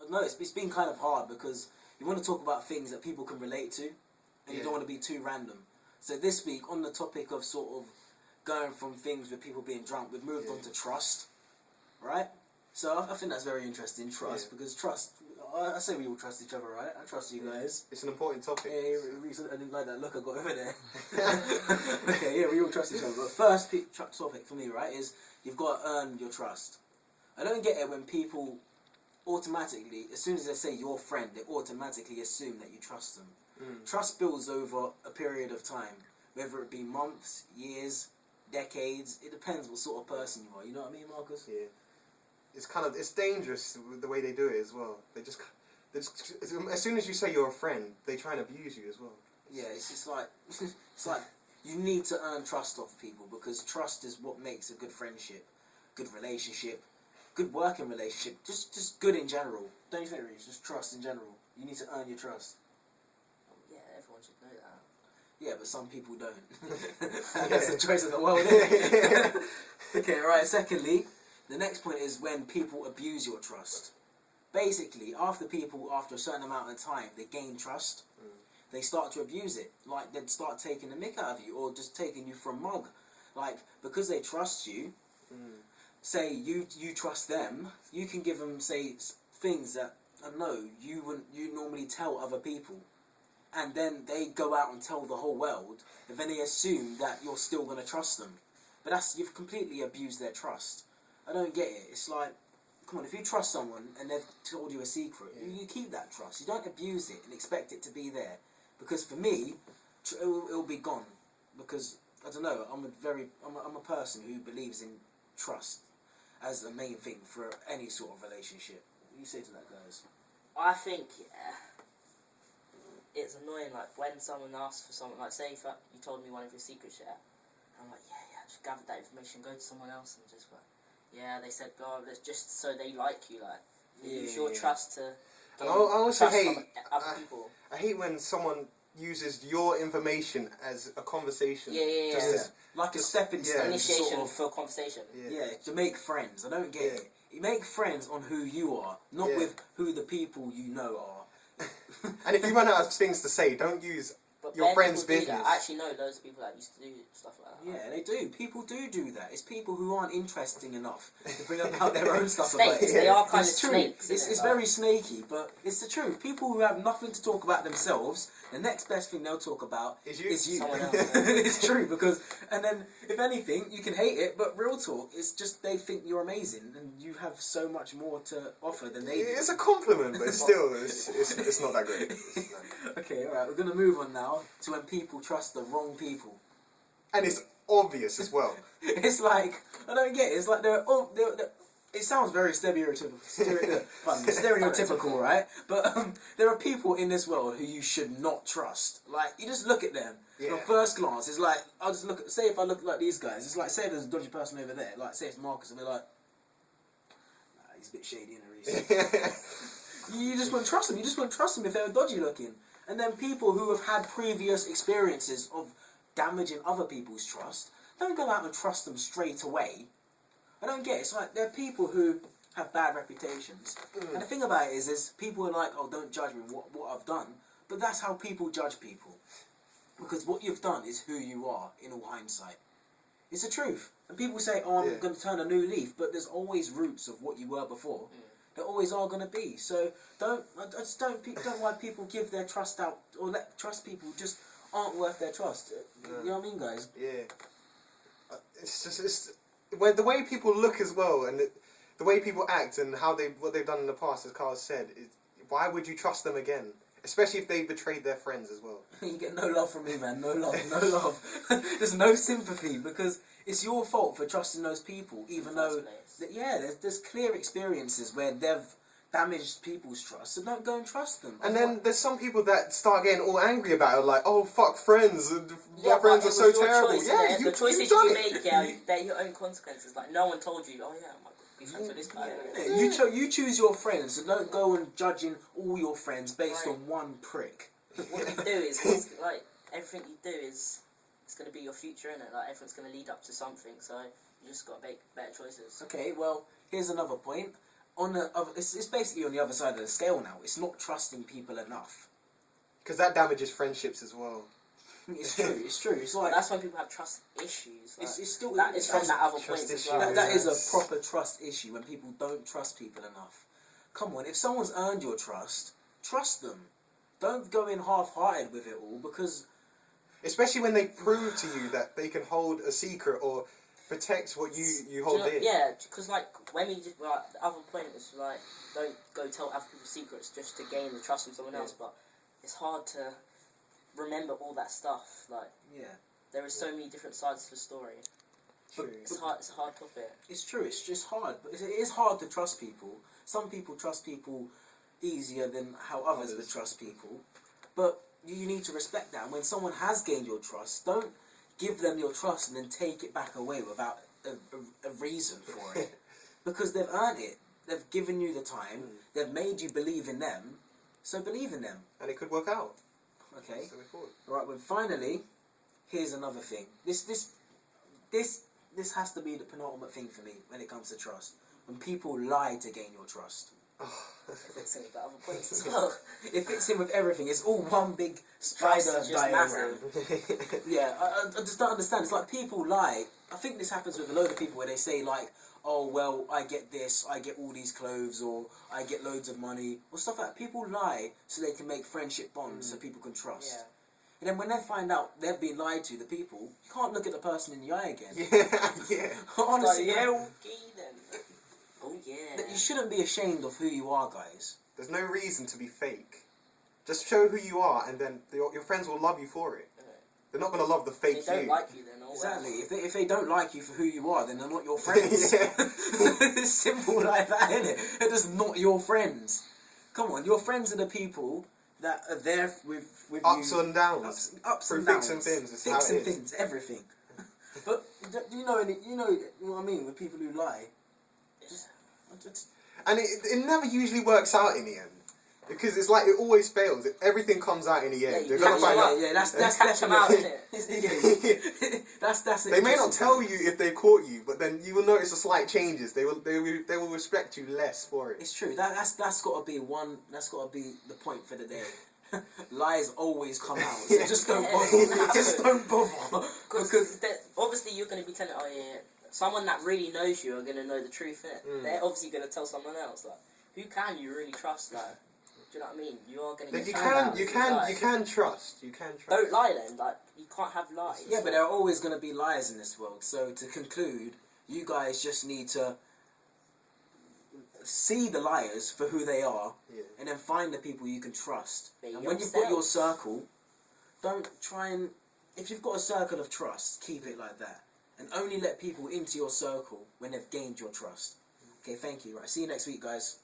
no, it's been kind of hard because you want to talk about things that people can relate to, and you don't want to be too random. So this week, on the topic of sort of going from things with people being drunk, we've moved on to trust, right? So I think that's very interesting, trust, because trust, I say we all trust each other, right? I trust you guys. It's an important topic. Yeah, I didn't like that look I got over there. Okay, yeah, we all trust each other. But first topic for me, right, is you've got to earn your trust. I don't get it when people automatically, as soon as they say your friend, they automatically assume that you trust them. Trust builds over a period of time, whether it be months, years, decades. It depends what sort of person you are. You know what I mean, Marcus? Yeah. It's dangerous the way they do it as well. They just as soon as you say you're a friend, they try and abuse you as well. Yeah, it's just like it's like you need to earn trust off people, because trust is what makes a good friendship, good relationship, good working relationship, just good in general. Don't you think, Reece? Just trust in general. You need to earn your trust. Yeah, everyone should know that. Yeah, but some people don't. That's the choice of the world, isn't it? Okay, right. Secondly, the next point is when people abuse your trust. Basically, after a certain amount of time, they gain trust, they start to abuse it. Like, they'd start taking the mick out of you, or just taking you for a mug. Like, because they trust you, say you trust them, you can give them, say, things that, I don't know, you normally tell other people. And then they go out and tell the whole world, and then they assume that you're still going to trust them. But you've completely abused their trust. I don't get it. It's like, come on, if you trust someone and they've told you a secret, you keep that trust. You don't abuse it and expect it to be there. Because for me, it'll be gone. Because, I don't know, I'm a person who believes in trust as the main thing for any sort of relationship. What do you say to that, guys? I think, it's annoying, like, when someone asks for something, like, say if you told me one of your secrets, I'm like, yeah, just gather that information, go to someone else and just, like, yeah, they said, God, it's just so they like you, like, use your trust to And I also trust hate, from other people. I hate when someone uses your information as a conversation. Like a stepping stone. Initiation sort of, for a conversation. Yeah, to make friends. I don't get it. You make friends on who you are, not with who the people you know are. And if you run out of things to say, don't use But your friend's people do business. that. I actually know loads of people that used to do stuff like that. Yeah, they do. People do that. It's people who aren't interesting enough to bring about their own stuff. About it. They are kind of true. snakes. It's very snaky, but it's the truth. People who have nothing to talk about themselves, the next best thing they'll talk about is you. Someone else. It's true, because, and then, if anything, you can hate it, but real talk, it's just they think you're amazing, and you have so much more to offer than they do. It's a compliment, but still, it's not that great. Okay, alright, we're going to move on now to when people trust the wrong people. And it's obvious as well. It's like, I don't get it, it's like it sounds very stereotypical, right? But there are people in this world who you should not trust. Like, you just look at them, at first glance, it's like, I'll just look at, say if I look like these guys, it's like, say there's a dodgy person over there, like, say it's Marcus, and they're like, nah, he's a bit shady in a reason. You just wouldn't trust them, if they were dodgy looking. And then people who have had previous experiences of damaging other people's trust, don't go out and trust them straight away. I don't get it. It's like, there are people who have bad reputations. And the thing about it is people are like, oh, don't judge me what I've done. But that's how people judge people. Because what you've done is who you are, in all hindsight. It's the truth. And people say, oh, I'm going to turn a new leaf. But there's always roots of what you were before. There always are going to be. So don't want people give their trust out, or trust people just aren't worth their trust. You know what I mean, guys? Yeah. It's the way people look as well, and the way people act, and what they've done in the past, as Carl said. Why would you trust them again? Especially if they betrayed their friends as well. You get no love from me, man. No love, no love. There's no sympathy, because it's your fault for trusting those people, even though there's clear experiences where they've damaged people's trust, so don't go and trust them. And then there's some people that start getting all angry about it, like, oh, fuck friends, my friends are so terrible. The choices you make, they're your own consequences. Like, no one told you, oh yeah, I might be friends with this guy. You choose your friends, so don't go and judging all your friends based on one prick. What you do is, like, everything you do is, it's going to be your future, innit? Like, everything's going to lead up to something, so you just got to make better choices. Okay, well, here's another point. on the other, it's basically on the other side of the scale now. It's not trusting people enough. Because that damages friendships as well. It's true. It's true. It's like that's when people have trust issues. Like, it's still that is from that other trust point as issue. well. that is Yes. a proper trust issue when people don't trust people enough. Come on, if someone's earned your trust them. Don't go in half-hearted with it all because. Especially when they prove to you that they can hold a secret or protect what you hold Do you know, in. yeah, because like when we just like the other point was like don't go tell other people secrets just to gain the trust from someone else. But it's hard to remember all that stuff. Like there are so many different sides to the story. True. It's hard. It's a hard topic. It's true. It's just hard. But it is hard to trust people. Some people trust people easier than how others would trust people. But you need to respect that. And when someone has gained your trust, don't give them your trust and then take it back away without a reason for it. Because they've earned it. They've given you the time. They've made you believe in them. So believe in them. And it could work out. Okay. So we forward. Right. Well, finally, here's another thing. This has to be the penultimate thing for me when it comes to trust. When people lie to gain your trust. It fits in with the other points as well. It fits in with everything. It's all one big Trust spider is just diagram. massive. Yeah, I just don't understand. It's like people lie. I think this happens with a load of people where they say like, oh, well, I get this, I get all these clothes, or I get loads of money, or stuff like that. People lie so they can make friendship bonds so people can trust. Yeah. And then when they find out they've been lied to, the people, you can't look at the person in the eye again. Yeah. Honestly, Like, yeah. okay then. Oh yeah. You shouldn't be ashamed of who you are, guys. There's no reason to be fake. Just show who you are, and then your friends will love you for it. They're not going to love the fake If they don't you. like you, then oh Exactly. well. If they don't like you for who you are, then they're not your friends. Yeah. It's simple like that, isn't it? They're just not your friends. Come on, your friends are the people that are there with Ups you. and downs. Ups Through and thicks downs. and thins, it's Thicks how and it is. thins, everything. But do you know what I mean with people who lie? Just, And it never usually works out in the end. Because it's like it always fails. Everything comes out in the end. you You're catch gonna find them out. out. yeah, that's Catch them out, definitely. innit? That's it. They may not tell you if they caught you, but then you will notice the slight changes. They will respect you less for it. It's true. That's got to be one. That's got to be the point for the day. Lies always come out. So just don't bother. Just don't bother. Because obviously you're going to be telling, oh yeah, someone that really knows you are going to know the truth, innit? They're obviously going to tell someone else. Like, who can you really trust? Like, do you know what I mean? You are going to get found out if You can trust. You can trust. Don't lie then. Like, you can't have lies. Yeah, but there are always going to be liars in this world. So to conclude, you guys just need to see the liars for who they are, and then find the people you can trust. Be and when you've got your yourself. circle, don't try and... If you've got a circle of trust, keep it like that. And only let people into your circle when they've gained your trust. Okay, thank you. Right, see you next week, guys.